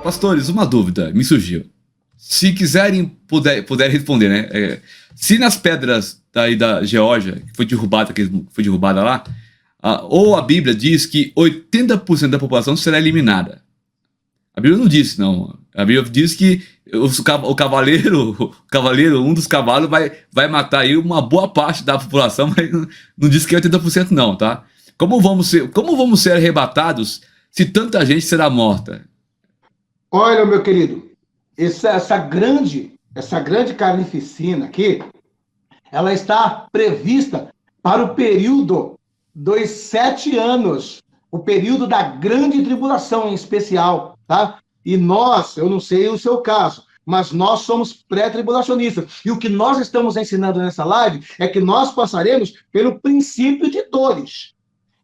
Pastores, uma dúvida me surgiu. Se quiserem, puder responder, né? Se nas pedras daí da Geórgia, que foi derrubada lá, ou a Bíblia diz que 80% da população será eliminada. A Bíblia não disse, não. A Bíblia diz que o cavaleiro, um dos cavalos, vai matar aí uma boa parte da população, mas não diz que é 80% não, tá? Como vamos ser arrebatados se tanta gente será morta? Olha, meu querido, essa grande carnificina aqui, ela está prevista para o período dos 7 anos, o período da grande tribulação em especial, tá? E nós, eu não sei o seu caso, mas nós somos pré-tribulacionistas. E o que nós estamos ensinando nessa live é que nós passaremos pelo princípio de dores.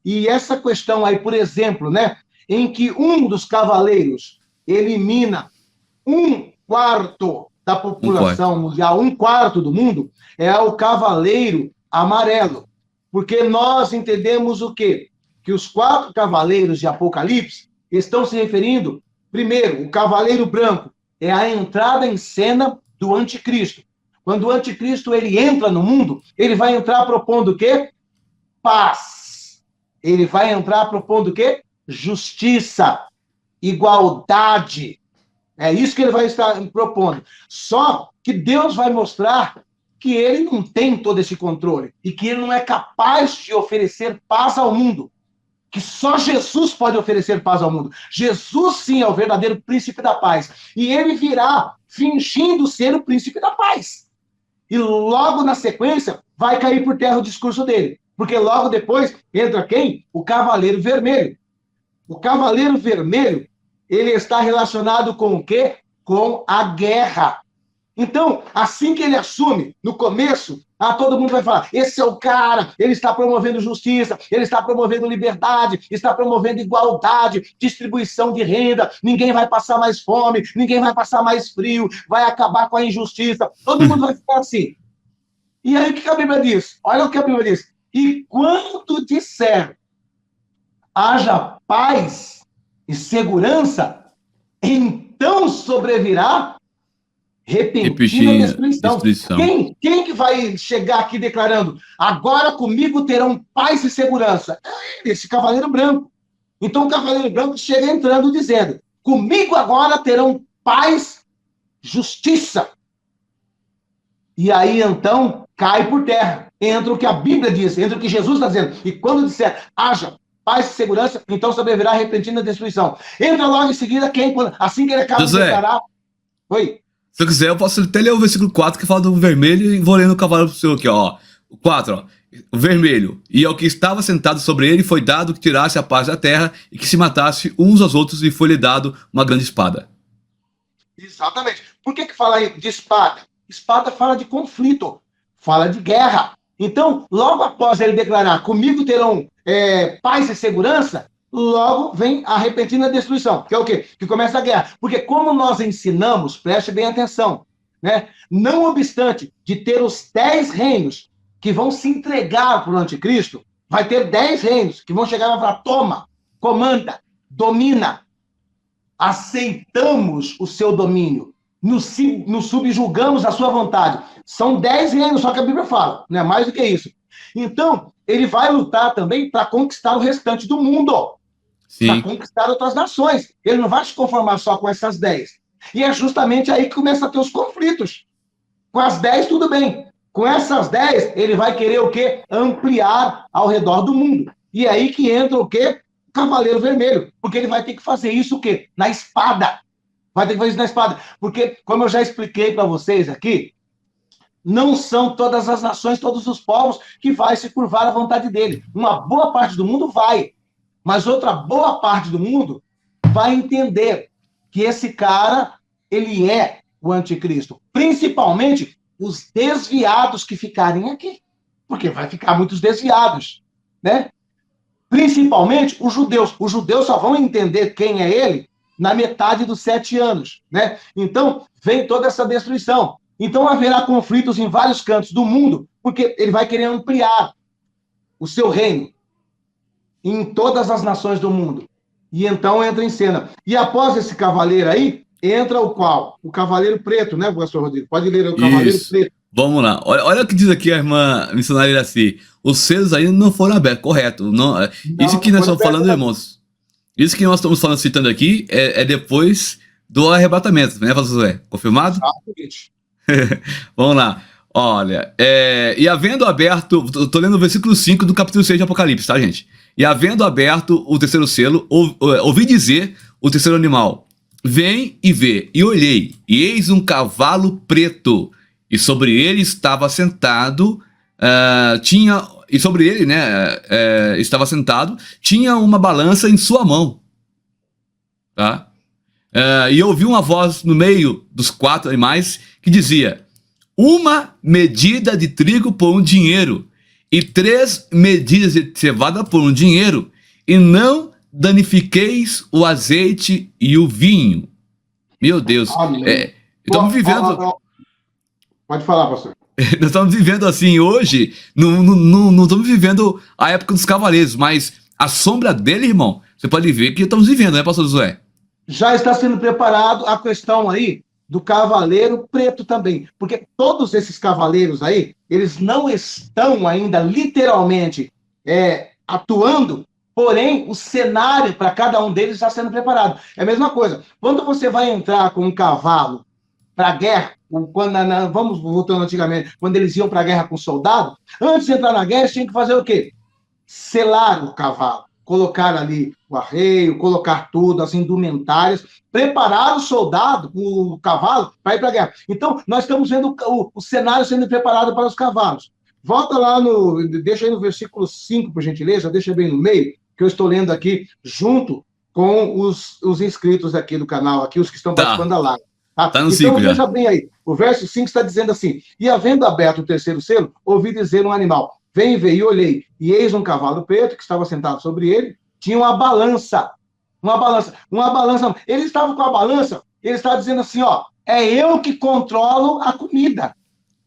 E essa questão aí, por exemplo, né, em que um dos cavaleiros elimina um quarto da Um quarto. população mundial, um quarto do mundo, é o cavaleiro amarelo. Porque nós entendemos o quê? Que os 4 cavaleiros de Apocalipse estão se referindo, primeiro, o cavaleiro branco é a entrada em cena do anticristo. Quando o anticristo ele entra no mundo, ele vai entrar propondo o quê? Paz. Ele vai entrar propondo o quê? Justiça, igualdade. É isso que ele vai estar propondo. Só que Deus vai mostrar que ele não tem todo esse controle e que ele não é capaz de oferecer paz ao mundo. Que só Jesus pode oferecer paz ao mundo. Jesus, sim, é o verdadeiro príncipe da paz. E ele virá fingindo ser o príncipe da paz. E logo na sequência vai cair por terra o discurso dele. Porque logo depois entra quem? O Cavaleiro Vermelho. O Cavaleiro Vermelho, ele está relacionado com o quê? Com a guerra. Então, assim que ele assume, no começo, todo mundo vai falar, esse é o cara, ele está promovendo justiça, ele está promovendo liberdade, está promovendo igualdade, distribuição de renda, ninguém vai passar mais fome, ninguém vai passar mais frio, vai acabar com a injustiça, todo mundo vai ficar assim. E aí o que a Bíblia diz? Olha o que a Bíblia diz. E quando disser, haja paz e segurança, então sobrevirá repentina destruição. Destruição. Quem que vai chegar aqui declarando, agora comigo terão paz e segurança? Esse cavaleiro branco. Então o cavaleiro branco chega entrando dizendo, comigo agora terão paz, justiça. E aí então cai por terra. Entra o que a Bíblia diz, entra o que Jesus está dizendo. E quando disser, haja paz e segurança, então sobrevirá repentina destruição. Entra logo em seguida quem, assim que ele acaba de declarar... Oi? Se eu quiser, eu posso até ler o versículo 4 que fala do vermelho e vou lendo o cavalo pro senhor aqui, ó. O 4, ó. O vermelho. E ao que estava sentado sobre ele foi dado que tirasse a paz da terra e que se matasse uns aos outros e foi-lhe dado uma grande espada. Exatamente. Por que fala aí de espada? Espada fala de conflito, fala de guerra. Então, logo após ele declarar, comigo terão paz e segurança, logo vem a repentina destruição, que é o quê? Que começa a guerra. Porque como nós ensinamos, preste bem atenção, né? Não obstante de ter os 10 reinos que vão se entregar para o anticristo, vai ter 10 reinos que vão chegar e vão falar, toma, comanda, domina. Aceitamos o seu domínio, nos subjugamos à sua vontade. São 10 reinos, só que a Bíblia fala, não é mais do que isso. Então, ele vai lutar também para conquistar o restante do mundo, para conquistar outras nações. Ele não vai se conformar só com essas 10. E é justamente aí que começa a ter os conflitos. Com as 10, tudo bem. Com essas 10, ele vai querer o quê? Ampliar ao redor do mundo. E é aí que entra o quê? O Cavaleiro Vermelho. Porque ele vai ter que fazer isso o quê? Na espada. Vai ter que fazer isso na espada. Porque, como eu já expliquei para vocês aqui, não são todas as nações, todos os povos que vai se curvar à vontade dele. Uma boa parte do mundo vai. Mas outra boa parte do mundo vai entender que esse cara, ele é o anticristo. Principalmente os desviados que ficarem aqui. Porque vai ficar muitos desviados, né? Principalmente os judeus. Os judeus só vão entender quem é ele na metade dos 7 anos, né? Então, vem toda essa destruição. Então, haverá conflitos em vários cantos do mundo, porque ele vai querer ampliar o seu reino em todas as nações do mundo. E então entra em cena. E após esse cavaleiro aí, entra o qual? O cavaleiro preto, né, pastor Rodrigo? Pode ler o cavaleiro Isso. preto. Vamos lá. Olha o que diz aqui a irmã missionária Iraci. Os selos ainda não foram abertos, correto. Não, isso Não, que não nós foi estamos aberto, falando, não. irmãos. Isso que nós estamos falando, citando aqui, é depois do arrebatamento, né, pastor José? Confirmado? Exatamente. Vamos lá. Olha, e havendo aberto, tô lendo o versículo 5 do capítulo 6 de Apocalipse, tá, gente? E havendo aberto o terceiro selo, ouvi dizer o terceiro animal: vem e vê. E olhei, e eis um cavalo preto, e sobre ele estava sentado, e sobre ele, né, estava sentado, tinha uma balança em sua mão, tá? E eu ouvi uma voz no meio dos 4 animais que dizia: uma medida de trigo por um dinheiro, e 3 medidas de cevada por um dinheiro, e não danifiqueis o azeite e o vinho. Meu Deus, Amém. estamos vivendo, Pode falar, pastor. nós estamos vivendo assim hoje, não estamos vivendo a época dos cavaleiros, mas a sombra dele, irmão, você pode ver que estamos vivendo, né, pastor Josué? Já está sendo preparado a questão aí do cavaleiro preto também, porque todos esses cavaleiros aí, eles não estão ainda literalmente atuando, porém o cenário para cada um deles está sendo preparado. É a mesma coisa. Quando você vai entrar com um cavalo para a guerra, vamos voltando antigamente, quando eles iam para a guerra com soldado, antes de entrar na guerra, eles tinham que fazer o quê? Selar o cavalo, colocar ali o arreio, colocar tudo, as indumentárias, preparar o soldado, o cavalo, para ir para a guerra. Então, nós estamos vendo o cenário sendo preparado para os cavalos. Volta lá deixa aí no versículo 5, por gentileza, deixa bem no meio, que eu estou lendo aqui, junto com os inscritos aqui do canal, aqui, os que estão participando da live. Tá no Então, 5 já. veja bem aí, o verso 5 está dizendo assim: e havendo aberto o terceiro selo, ouvi dizer um animal: vem, veio e olhei, e eis um cavalo preto que estava sentado sobre ele, tinha uma balança. Ele estava com a balança, ele estava dizendo assim, ó, é eu que controlo a comida.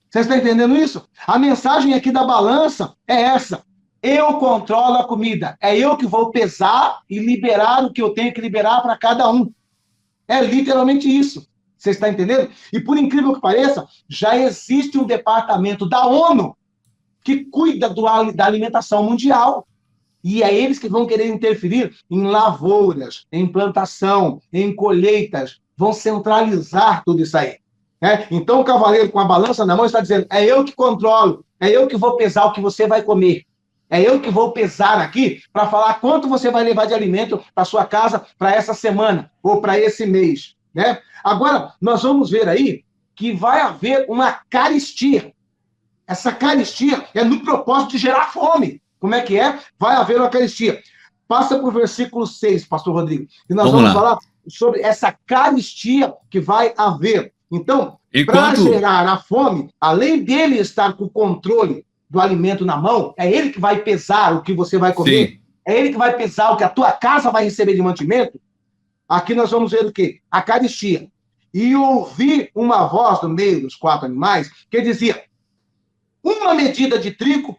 Você está entendendo isso? A mensagem aqui da balança é essa: eu controlo a comida, é eu que vou pesar e liberar o que eu tenho que liberar para cada um. É literalmente isso. Você está entendendo? E por incrível que pareça, já existe um departamento da ONU que cuida da alimentação mundial. E é eles que vão querer interferir em lavouras, em plantação, em colheitas, vão centralizar tudo isso aí. Então o cavaleiro com a balança na mão está dizendo: é eu que controlo, é eu que vou pesar o que você vai comer. É eu que vou pesar aqui para falar quanto você vai levar de alimento para sua casa para essa semana ou para esse mês. Agora, nós vamos ver aí que vai haver uma caristia. Essa caristia é no propósito de gerar fome. Como é que é? Vai haver uma caristia. Passa para o versículo 6, pastor Rodrigo, e nós vamos falar sobre essa caristia que vai haver. Então, para gerar a fome, além dele estar com o controle do alimento na mão, é ele que vai pesar o que você vai comer, sim, é ele que vai pesar o que a tua casa vai receber de mantimento. Aqui nós vamos ver o quê? A caristia. E ouvi uma voz no meio dos 4 animais que dizia: uma medida de trigo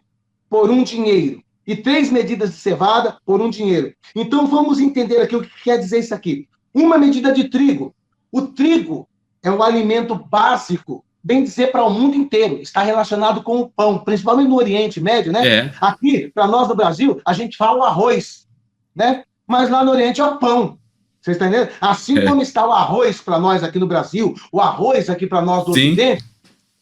por um dinheiro, e 3 medidas de cevada por um dinheiro. Então vamos entender aqui o que quer dizer isso aqui. Uma medida de trigo. O trigo é um alimento básico, bem dizer, para o mundo inteiro. Está relacionado com o pão, principalmente no Oriente Médio, né? Aqui, para nós no Brasil, a gente fala o arroz, né? Mas lá no Oriente é o pão. Vocês estão entendendo? Assim como está o arroz para nós aqui no Brasil, o arroz aqui para nós do Ocidente,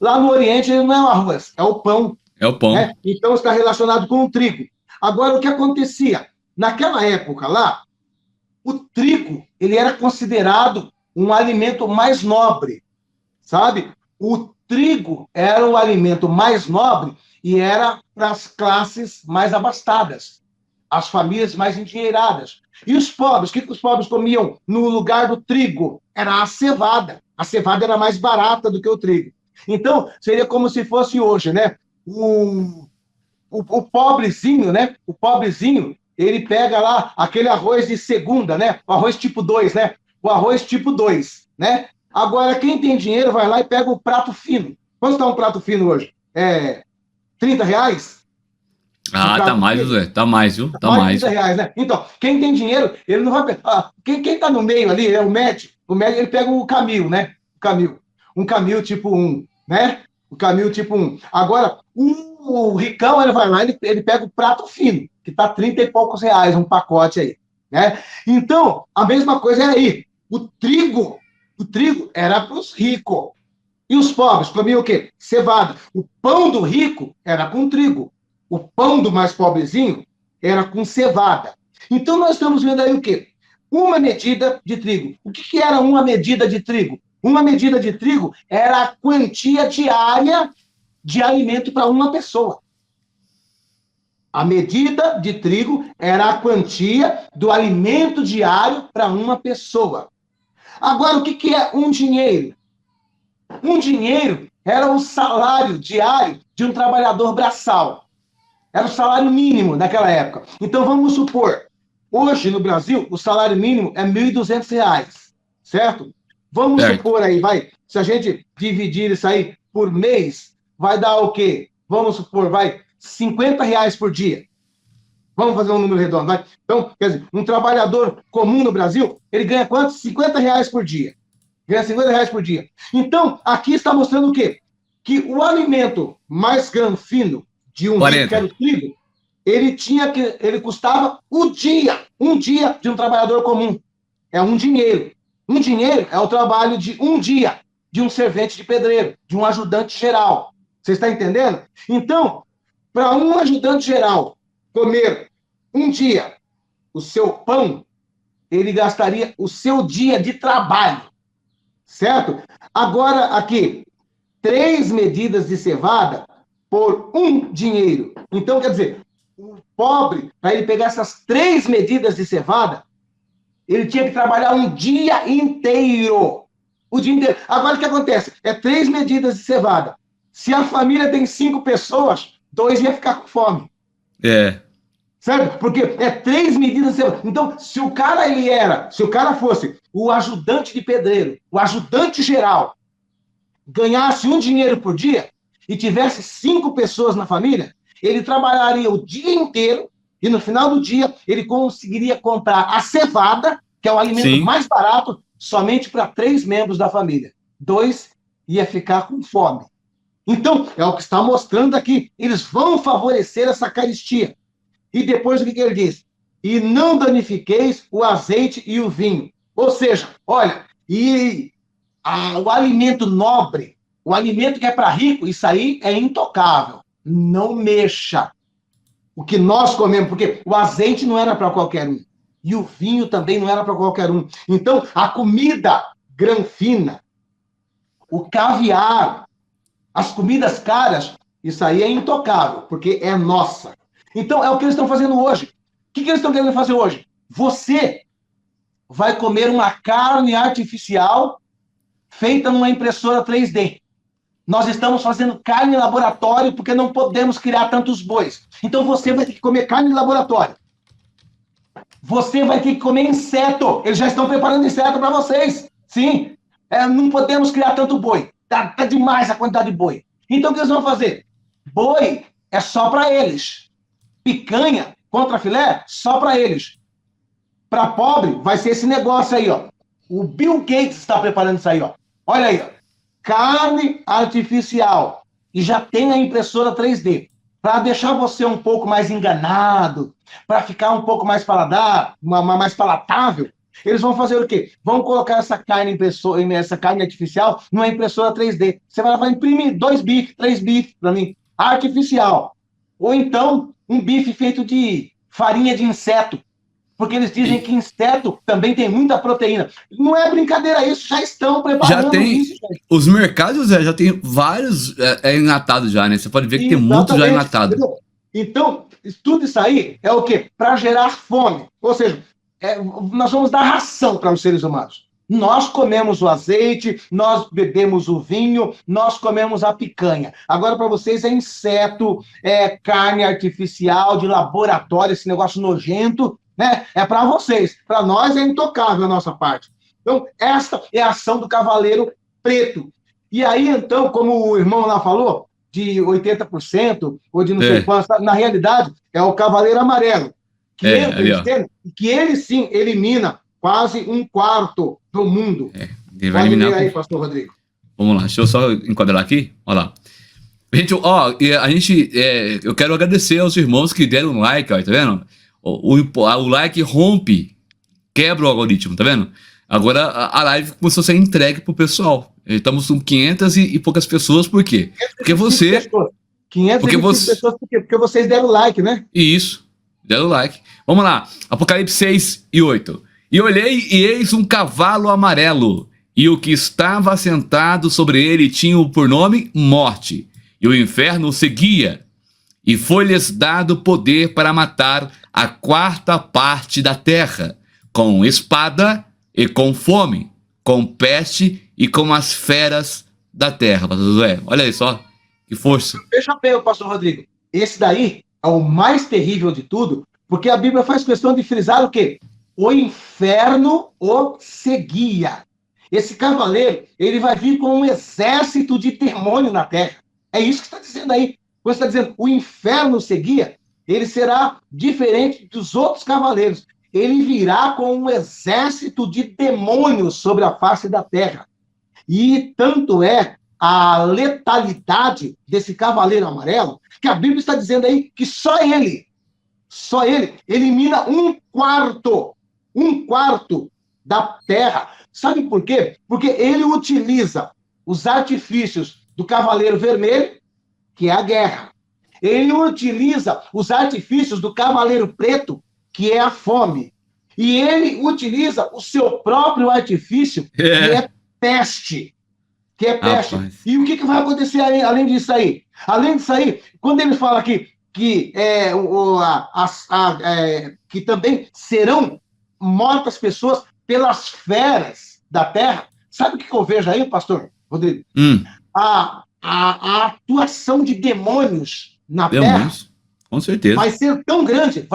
lá no Oriente não é o arroz, é o pão. É o pão. Então está relacionado com o trigo. Agora, o que acontecia? Naquela época lá, o trigo ele era considerado um alimento mais nobre, sabe? O trigo era o alimento mais nobre e era para as classes mais abastadas, as famílias mais endinheiradas. E os pobres, o que os pobres comiam no lugar do trigo? Era a cevada. A cevada era mais barata do que o trigo. Então, seria como se fosse hoje, né? O pobrezinho, né? O pobrezinho, ele pega lá aquele arroz de segunda, né? O arroz tipo 2, né? O arroz tipo 2, né? Agora, quem tem dinheiro vai lá e pega o prato fino. Quanto está um prato fino hoje? R$30? Ah, tá mais, José. Tá mais, viu? Tá Mais de mais. R$ 30, né? Então, quem tem dinheiro, ele não vai pegar. Quem tá no meio ali é o médico. O médico, ele pega o Camil, né? O Camil. Um Camil tipo um, né? O Camil tipo um. Agora, o ricão, ele vai lá, ele pega o prato fino, que tá 30 e poucos reais, um pacote aí, né? Então, a mesma coisa é aí. O trigo era para os ricos. E os pobres comiam o quê? Cevada. O pão do rico era com trigo. O pão do mais pobrezinho era com cevada. Então, nós estamos vendo aí o quê? Uma medida de trigo. O que era uma medida de trigo? Uma medida de trigo era a quantia diária de alimento para uma pessoa. A medida de trigo era a quantia do alimento diário para uma pessoa. Agora, o que é um dinheiro? Um dinheiro era o salário diário de um trabalhador braçal. Era o salário mínimo naquela época. Então, vamos supor, hoje no Brasil, o salário mínimo é R$ 1.200, certo? Vamos Certo. supor aí, se a gente dividir isso aí por mês, vai dar o quê? Vamos supor, R$ 50 por dia. Vamos fazer um número redondo, vai? Então, quer dizer, um trabalhador comum no Brasil, ele ganha quanto? R$ 50 por dia. Ganha R$ 50 por dia. Então, aqui está mostrando o quê? Que o alimento mais granfino de um rico, que era 40. o trigo, ele custava um dia de um trabalhador comum. É um dinheiro. Um dinheiro é o trabalho de um dia de um servente de pedreiro, de um ajudante geral. Você está entendendo? Então, para um ajudante geral comer um dia o seu pão, ele gastaria o seu dia de trabalho. Certo? Agora, aqui, 3 medidas de cevada por um dinheiro. Então, quer dizer, o pobre, para ele pegar essas 3 medidas de cevada, ele tinha que trabalhar um dia inteiro. O dia inteiro. Agora, o que acontece? É 3 medidas de cevada. Se a família tem 5 pessoas, 2 ia ficar com fome. É. Certo? Porque é 3 medidas. Então, se o cara fosse o ajudante de pedreiro, o ajudante geral, ganhasse um dinheiro por dia e tivesse 5 pessoas na família, ele trabalharia o dia inteiro e no final do dia ele conseguiria comprar a cevada, que é o alimento Sim. mais barato, somente para 3 membros da família. 2 ia ficar com fome. Então, é o que está mostrando aqui. Eles vão favorecer essa caristia. E depois o que ele diz? E não danifiqueis o azeite e o vinho. Ou seja, olha, o alimento nobre, o alimento que é para rico, isso aí é intocável. Não mexa. O que nós comemos, porque o azeite não era para qualquer um. E o vinho também não era para qualquer um. Então, a comida granfina, o caviar, as comidas caras, isso aí é intocável, porque é nossa. Então, é o que eles estão fazendo hoje. O que eles estão querendo fazer hoje? Você vai comer uma carne artificial feita numa impressora 3D. Nós estamos fazendo carne em laboratório porque não podemos criar tantos bois. Então, você vai ter que comer carne de laboratório. Você vai ter que comer inseto. Eles já estão preparando inseto para vocês. Sim. Não podemos criar tanto boi. Tá demais a quantidade de boi. Então, o que eles vão fazer? Boi é só para eles. Picanha contra filé, só para eles. Para pobre, vai ser esse negócio aí, ó. O Bill Gates está preparando isso aí, ó. Olha aí, ó. Carne artificial. E já tem a impressora 3D. Para deixar você um pouco mais enganado, para ficar um pouco mais mais palatável, eles vão fazer o quê? Vão colocar essa carne artificial numa impressora 3D. Você vai imprimir 2 bifes, 3 bifes para mim, artificial. Ou então, um bife feito de farinha de inseto. Porque eles dizem que inseto também tem muita proteína. Não é brincadeira isso, já estão preparando Já tem. isso, gente. Os mercados já tem vários enlatados já, né? Você pode ver que tem muito já Exatamente. enlatado. Então, tudo isso aí é o quê? Para gerar fome. Ou seja, nós vamos dar ração para os seres humanos. Nós comemos o azeite, nós bebemos o vinho, nós comemos a picanha. Agora, para vocês, é inseto, é carne artificial, de laboratório, esse negócio nojento, né? É para vocês. Para nós é intocável a nossa parte. Então, esta é a ação do cavaleiro preto. E aí, então, como o irmão lá falou, de 80% ou de não sei quanto. Na realidade, é o Cavaleiro Amarelo, que entra em cena, que ele sim elimina quase um quarto do mundo. Ele vai eliminar aí, pastor Rodrigo. Vamos lá, deixa eu só enquadrar aqui. Olha lá. Gente, eu quero agradecer aos irmãos que deram like, ó, tá vendo? O like rompe, quebra o algoritmo, tá vendo? Agora a live começou a ser entregue pro pessoal. Estamos com 500 e poucas pessoas, por quê? Porque você... 500 pessoas, por quê? Porque vocês deram like, né? Isso, deram like. Vamos lá, Apocalipse 6 e 8. E olhei e eis um cavalo amarelo, e o que estava sentado sobre ele tinha por nome Morte, e o inferno o seguia, e foi-lhes dado poder para matar a quarta parte da terra, com espada e com fome, com peste e com as feras da terra. Pastor Josué, olha aí só, que força. Veja bem, pastor Rodrigo, esse daí é o mais terrível de tudo, porque a Bíblia faz questão de frisar o quê? O inferno o seguia. Esse cavaleiro, ele vai vir com um exército de demônio na terra. É isso que está dizendo aí. Você está dizendo, o inferno seguia, ele será diferente dos outros cavaleiros. Ele virá com um exército de demônios sobre a face da terra. E tanto é a letalidade desse cavaleiro amarelo, que a Bíblia está dizendo aí que só ele elimina um quarto da terra. Sabe por quê? Porque ele utiliza os artifícios do cavaleiro vermelho, que é a guerra. Ele utiliza os artifícios do cavaleiro preto, que é a fome. E ele utiliza o seu próprio artifício, que é peste. E o que vai acontecer além disso aí? Além disso aí, quando ele fala aqui que também serão mortas pessoas pelas feras da terra, sabe o que eu vejo aí, pastor Rodrigo? A atuação de demônios na terra, com certeza, vai ser tão grande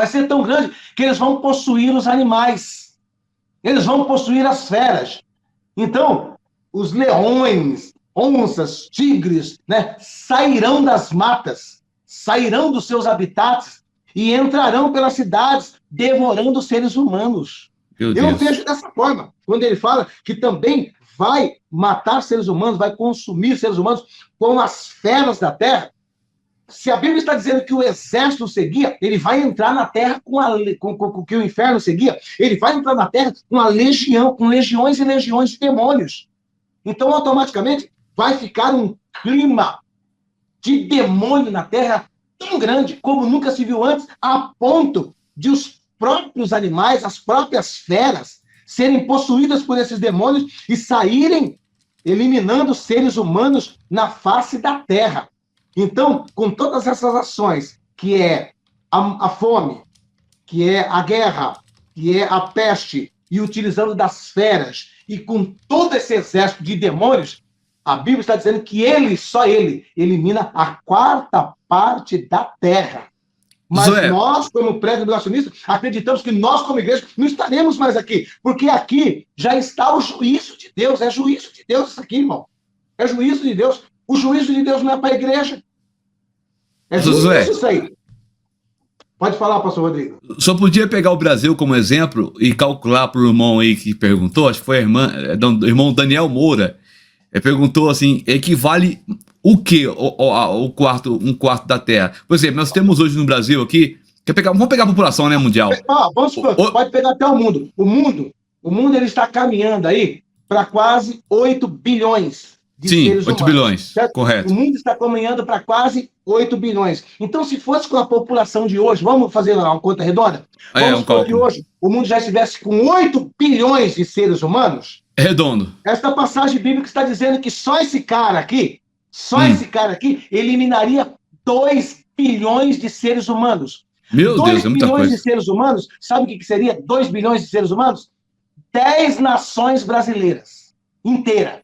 que eles vão possuir os animais, eles vão possuir as feras. Então, os leões, onças, tigres, né, sairão das matas, sairão dos seus habitats e entrarão pelas cidades, devorando os seres humanos. Eu vejo dessa forma, quando ele fala que também vai matar seres humanos, vai consumir seres humanos com as feras da terra. Se a Bíblia está dizendo que o exército seguia, ele vai entrar na terra com que o inferno seguia, ele vai entrar na terra com a legião, com legiões e legiões de demônios. Então, automaticamente, vai ficar um clima de demônio na terra tão grande como nunca se viu antes, a ponto de os próprios animais, as próprias feras, serem possuídas por esses demônios e saírem eliminando seres humanos na face da terra. Então, com todas essas ações, que é a fome, que é a guerra, que é a peste, e utilizando das feras, e com todo esse exército de demônios, a Bíblia está dizendo que só ele, elimina a quarta parte da terra. Mas nós, como pré-tribulacionistas, acreditamos que nós, como igreja, não estaremos mais aqui, porque aqui já está o juízo de Deus. É juízo de Deus isso aqui, irmão. É juízo de Deus. O juízo de Deus não é para a igreja. É juízo isso aí. Pode falar, pastor Rodrigo. Só podia pegar o Brasil como exemplo e calcular para o irmão aí que perguntou, acho que foi o irmão Daniel Moura, perguntou assim, equivale o quê? Um quarto da Terra. Por exemplo, nós temos hoje no Brasil aqui, vamos pegar a população, né, mundial. Pode pegar até o mundo. O mundo ele está caminhando aí para quase 8 bilhões de seres humanos. 8 bilhões, certo? Correto. O mundo está caminhando para quase 8 bilhões. Então, se fosse com a população de hoje, vamos fazer uma conta redonda? Vamos supor que hoje o mundo já estivesse com 8 bilhões de seres humanos. É redondo. Esta passagem bíblica está dizendo que só esse cara aqui, eliminaria 2 bilhões de seres humanos. Meu Deus, é muita coisa. 2 bilhões de seres humanos, sabe o que seria 2 bilhões de seres humanos? 10 nações brasileiras inteira.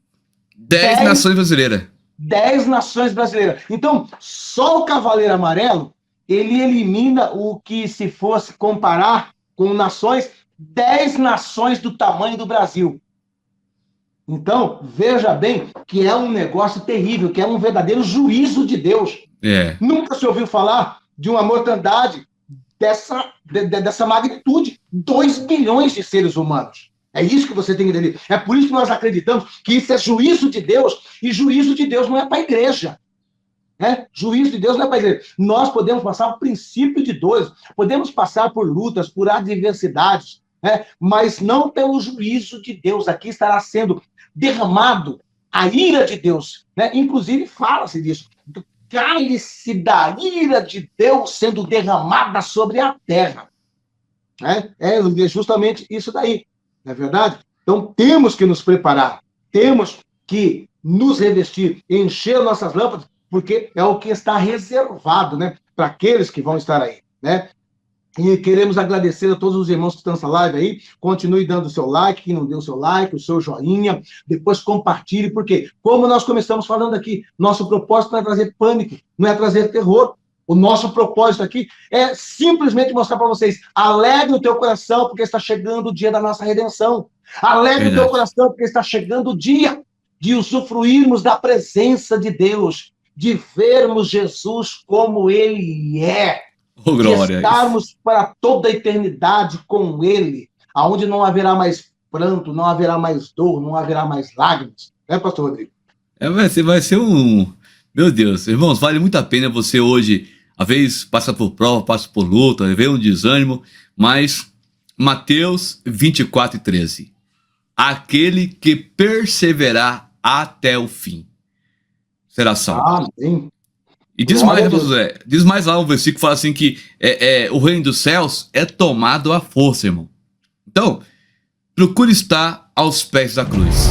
10 nações brasileiras. 10 nações brasileiras. Então, só o Cavaleiro Amarelo, ele elimina o que, se fosse comparar com nações, 10 nações do tamanho do Brasil. Então, veja bem que é um negócio terrível, que é um verdadeiro juízo de Deus. É, Nunca se ouviu falar de uma mortandade dessa magnitude. 2 bilhões de seres humanos. É isso que você tem que entender. É por isso que nós acreditamos que isso é juízo de Deus, e juízo de Deus não é para a igreja. Juízo de Deus não é para a igreja. Nós podemos passar por princípio de dores, podemos passar por lutas, por adversidades, mas não pelo juízo de Deus. Aqui estará sendo derramado a ira de Deus. Inclusive, fala-se disso. Do cálice da ira de Deus sendo derramada sobre a terra. É justamente isso daí. Não é verdade? Então, temos que nos preparar. Temos que nos revestir, encher nossas lâmpadas, porque é o que está reservado, para aqueles que vão estar aí, E queremos agradecer a todos os irmãos que estão nessa live aí. Continue dando o seu like, quem não deu o seu like, o seu joinha. Depois compartilhe, porque, como nós começamos falando aqui, nosso propósito não é trazer pânico, não é trazer terror. O nosso propósito aqui é simplesmente mostrar para vocês: alegre o teu coração, porque está chegando o dia da nossa redenção. Alegre o teu coração, porque está chegando o dia de usufruirmos da presença de Deus, de vermos Jesus como Ele é, de estarmos para toda a eternidade com Ele, aonde não haverá mais pranto, não haverá mais dor, não haverá mais lágrimas. Pastor Rodrigo? Vai ser um... Meu Deus, irmãos, vale muito a pena você hoje, às vezes, passa por prova, passa por luta, vê um desânimo, mas Mateus 24:13. Aquele que perseverar até o fim será salvo. Amém. E diz mais, José, diz mais lá um versículo que fala assim que o reino dos céus é tomado à força, irmão. Então, procure estar aos pés da cruz.